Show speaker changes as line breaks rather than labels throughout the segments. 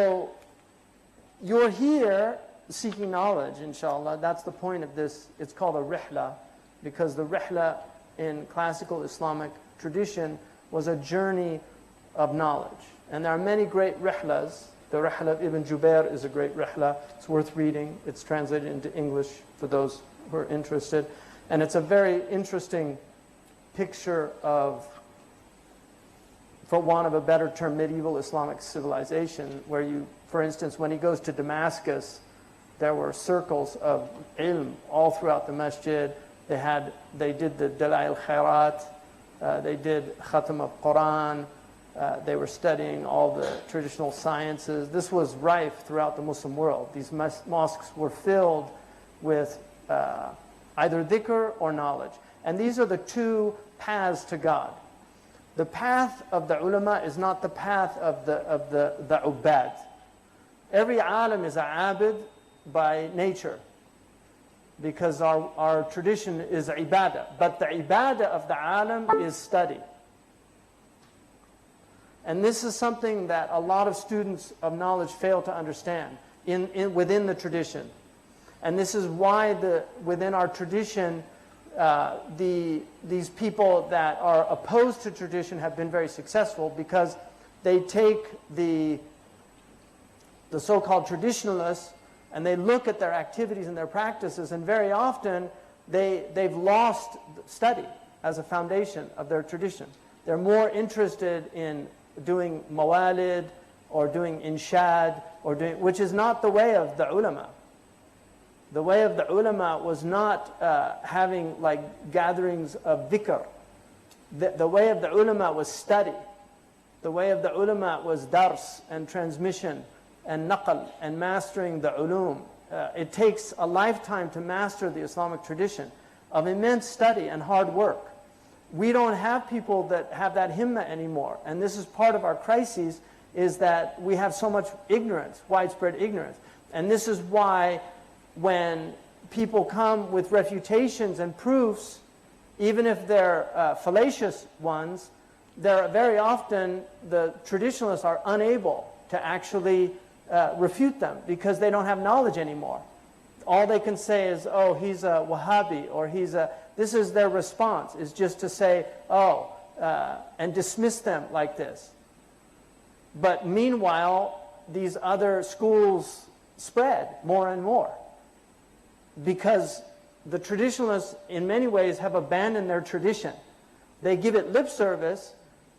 So you're here seeking knowledge, inshallah. That's the point of this. It's called a rihla, because the rihla in classical Islamic tradition was a journey of knowledge. And there are many great rihlas. The rihla of Ibn Jubair is a great rihla. It's worth reading. It's translated into English for those who are interested. And it's a very interesting picture of, for want of a better term, medieval Islamic civilization, where you, for instance, when he goes to Damascus, there were circles of ilm all throughout the masjid. They did the Dalail Khairat, they did Khatam of Quran, they were studying all the traditional sciences. This was rife throughout the Muslim world. These mosques were filled with either dhikr or knowledge. And these are the two paths to God. The path of the ulama is not the path of the ubbad. Every alim is a abid by nature, because our tradition is ibadah. But the ibadah of the alim is study. And this is something that a lot of students of knowledge fail to understand within the tradition. And this is why within our tradition, these people that are opposed to tradition have been very successful, because they take the so-called traditionalists and they look at their activities and their practices, and very often they've lost study as a foundation of their tradition. They're more interested in doing mawalid or doing inshad, which is not the way of the ulama. The way of the ulama was not having like gatherings of dhikr. The way of the ulama was study. The way of the ulama was dars and transmission and naql and mastering the ulum. It takes a lifetime to master the Islamic tradition of immense study and hard work. We don't have people that have that himma anymore. And this is part of our crises, is that we have so much ignorance, widespread ignorance. And this is why when people come with refutations and proofs, even if they're fallacious ones, they're very often, the traditionalists are unable to actually refute them, because they don't have knowledge anymore. All they can say is, oh, he's a Wahhabi, or this is their response, is just to say, oh, and dismiss them like this. But meanwhile, these other schools spread more and more, because the traditionalists in many ways have abandoned their tradition. They give it lip service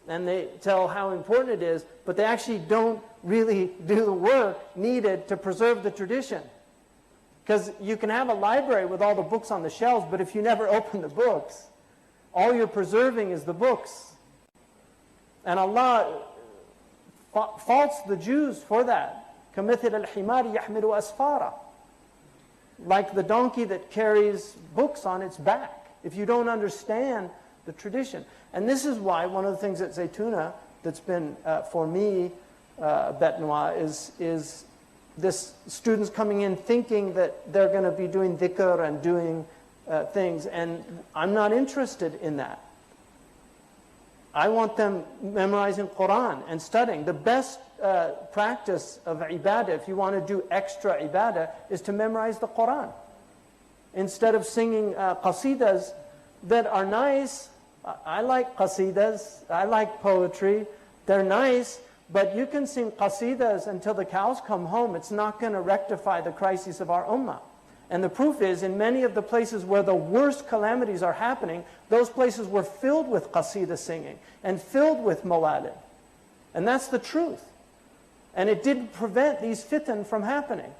and they tell how important it is, but they actually don't really do the work needed to preserve the tradition. Because you can have a library with all the books on the shelves, but if you never open the books, all you're preserving is the books. And Allah faults the Jews for that. كَمِثِلَ الْحِمَارِ يَحْمِلُ أَسْفَارًا. Like the donkey that carries books on its back, if you don't understand the tradition. And this is why one of the things at Zaytuna that's been, for me, bet noir, is this students coming in thinking that they're going to be doing dhikr and doing things, and I'm not interested in that. I want them memorizing Quran and studying. The best practice of ibadah, if you want to do extra ibadah, is to memorize the Quran. Instead of singing qasidas that are nice. I like qasidas, I like poetry, they're nice, but you can sing qasidas until the cows come home. It's not going to rectify the crises of our ummah. And the proof is, in many of the places where the worst calamities are happening, those places were filled with qasida singing and filled with mawalid. And that's the truth. And it didn't prevent these fitan from happening.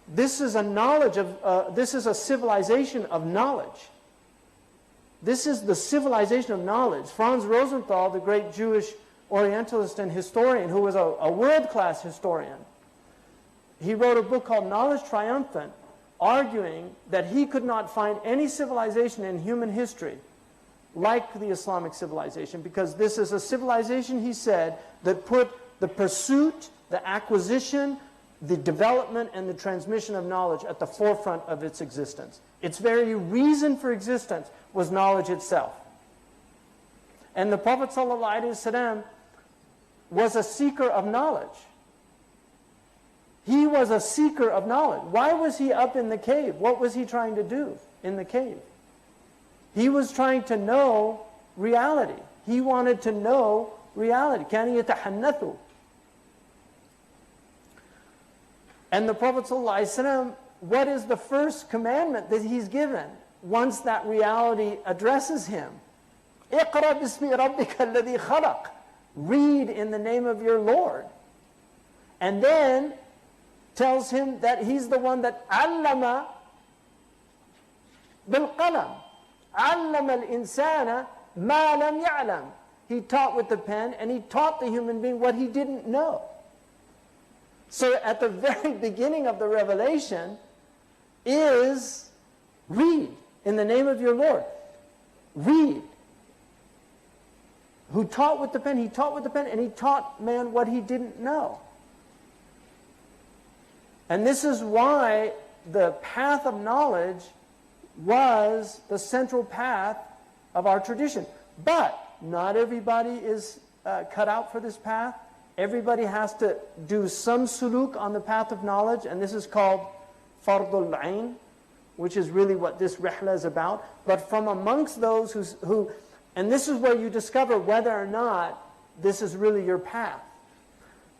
This is a knowledge of, this is a civilization of knowledge. This is the civilization of knowledge. Franz Rosenthal, the great Jewish Orientalist and historian, who was a world-class historian, he wrote a book called Knowledge Triumphant, arguing that he could not find any civilization in human history like the Islamic civilization, because this is a civilization, he said, that put the pursuit, the acquisition, the development, and the transmission of knowledge at the forefront of its existence. Its very reason for existence was knowledge itself. And the Prophet ﷺ was a seeker of knowledge. He was a seeker of knowledge. Why was he up in the cave? What was he trying to do in the cave? He was trying to know reality. He wanted to know reality. كان يتحنث. And the Prophet ﷺ, what is the first commandment that he's given once that reality addresses him? اقرأ باسم ربك الذي خلق. Read in the name of your Lord. And then tells him that he's the one that علم بالقلم. علم الإنسان ما لم يعلم. He taught with the pen, and he taught the human being what he didn't know. So at the very beginning of the revelation is read in the name of your Lord. Read. Who taught with the pen? He taught with the pen, and he taught man what he didn't know. And this is why the path of knowledge was the central path of our tradition. But not everybody is cut out for this path. Everybody has to do some suluk on the path of knowledge, and this is called fardul ayn, which is really what this rihla is about. But from amongst those who, and this is where you discover whether or not this is really your path.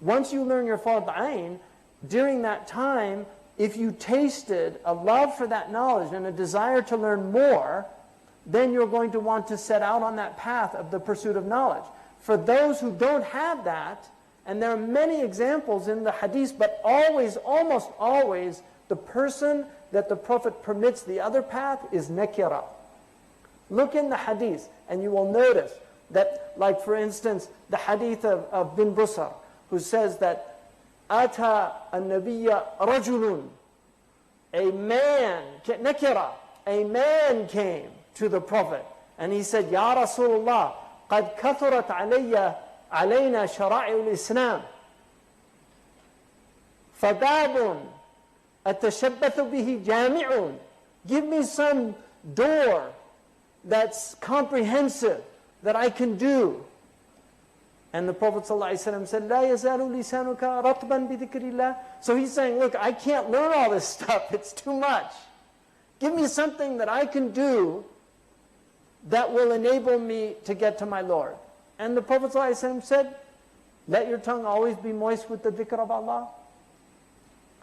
Once you learn your fard ayn, during that time, if you tasted a love for that knowledge and a desire to learn more, then you're going to want to set out on that path of the pursuit of knowledge. For those who don't have that, and there are many examples in the hadith, but always, almost always, the person that the Prophet permits the other path is nakira. Look in the hadith, and you will notice that, like for instance, the hadith of bin Busar, who says that Ata an-nabiyya rajulun, a man, nakira, a man came to the Prophet, and he said, Ya Rasulullah, قد كثرت علينا شرائع الإسلام فباب أتشبث به جامع. Give me some door that's comprehensive that I can do. And the Prophet ﷺ said, لا يزال لسانك رطبا بذكر الله. So he's saying, look, I can't learn all this stuff. It's too much. Give me something that I can do that will enable me to get to my Lord. And the Prophet ﷺ said, let your tongue always be moist with the dhikr of Allah.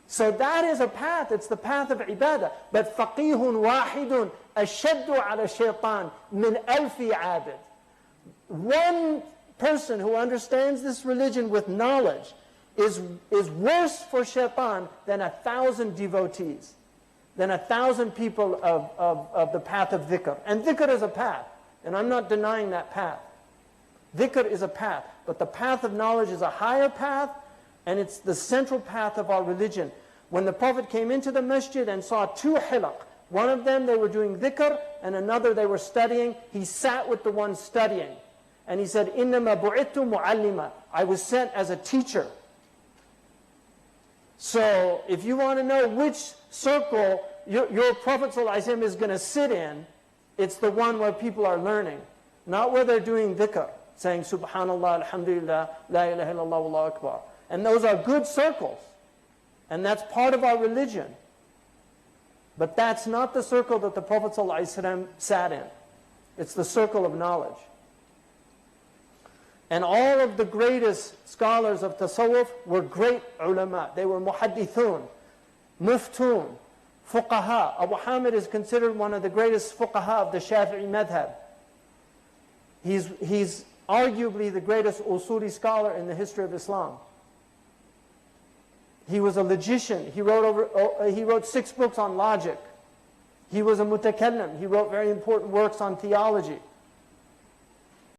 So that is a path. It's the path of ibadah. But فَقِيهٌ وَاحِدٌ أَشَدُّ عَلَى الشَّيْطَانِ مِنْ أَلْفِ عَابِدٍ. One person who understands this religion with knowledge is worse for shaitan than 1,000 devotees, than 1,000 people of the path of dhikr. And dhikr is a path, and I'm not denying that path. Dhikr is a path, but the path of knowledge is a higher path, and it's the central path of our religion. When the Prophet came into the masjid and saw two hilaq, one of them they were doing dhikr, and another they were studying, he sat with the one studying. And he said, إِنَّمَا بُعِثْتُ مُعَلِّمًا. I was sent as a teacher. So if you want to know which circle your Prophet ﷺ is going to sit in, it's the one where people are learning, not where they're doing dhikr, saying Subhanallah, Alhamdulillah, La ilaha illallah, Allahu Akbar. And those are good circles, and that's part of our religion. But that's not the circle that the Prophet ﷺ sat in. It's the circle of knowledge. And all of the greatest scholars of tasawwuf were great ulama. They were muhaddithun, muftun, fuqaha. Abu Hamid is considered one of the greatest fuqaha of the Shafi'i madhab. He's arguably the greatest usuli scholar in the history of Islam. He was a logician. He wrote 6 books on logic. He was a mutakallim. He wrote very important works on theology.